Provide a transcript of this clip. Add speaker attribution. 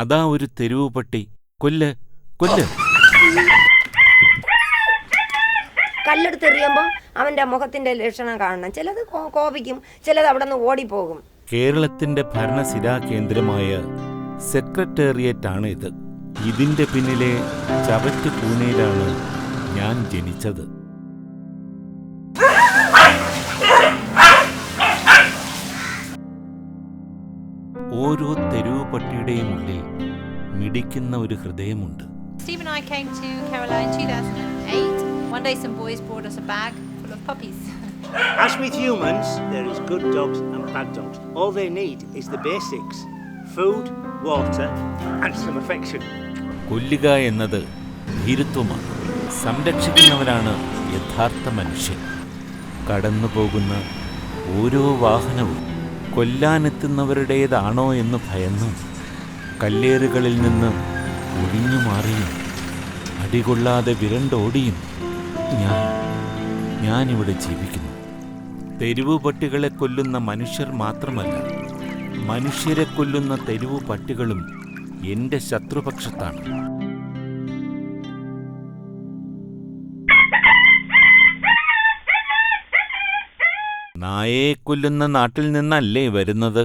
Speaker 1: അതാ ഒരു തെരുവ് പട്ടി. കൊല്ല്, കൊല്ല്.
Speaker 2: കല്ലെടുത്തെറിയുമ്പോൾ അവന്റെ മുഖത്തിന്റെ ലക്ഷണം കാണണം. ചിലത് കോപിക്കും, ചിലത് അവിടെ നിന്ന് ഓടിപ്പോകും.
Speaker 1: കേരളത്തിന്റെ ഭരണസിരാ കേന്ദ്രമായ സെക്രട്ടേറിയറ്റാണ് ഇത്. ഇതിന്റെ പിന്നിലെ ചവറ്റ് പൂനയിലാണ് ഞാൻ ജനിച്ചത്. ഓരോ തെരുവ് പട്ടിയുടെയും ഉള്ളിൽ മിടിക്കുന്ന ഒരു ഹൃദയമുണ്ട്.
Speaker 3: Steve and I came to Kerala in 2008. One day some boys brought us a bag full of puppies.
Speaker 4: As with humans, there is good dogs and bad dogs. All they need is the basics: food, water and some affection.
Speaker 1: കൊല്ലുക എന്നത് ഭീരുത്വമാണ്. സംരക്ഷിക്കുന്നവരാണ് യഥാർത്ഥ മനുഷ്യൻ. കടന്നുപോകുന്ന ഓരോ വാഹനവും കൊല്ലാനെത്തുന്നവരുടേതാണോ എന്ന് ഭയന്നും കല്ലേറുകളിൽ നിന്ന് ഒഴിഞ്ഞു മാറിയും അടികൊള്ളാതെ വിരണ്ടോടിയും ഞാനിവിടെ ജീവിക്കുന്നു. തെരുവു പട്ടികളെ കൊല്ലുന്ന മനുഷ്യർ മാത്രമല്ല, മനുഷ്യരെ കൊല്ലുന്ന തെരുവു പട്ടികളും എന്റെ ശത്രുപക്ഷത്താണ്. നായയെ കൊല്ലുന്ന നാട്ടിൽ നിന്നല്ലേ വരുന്നത്?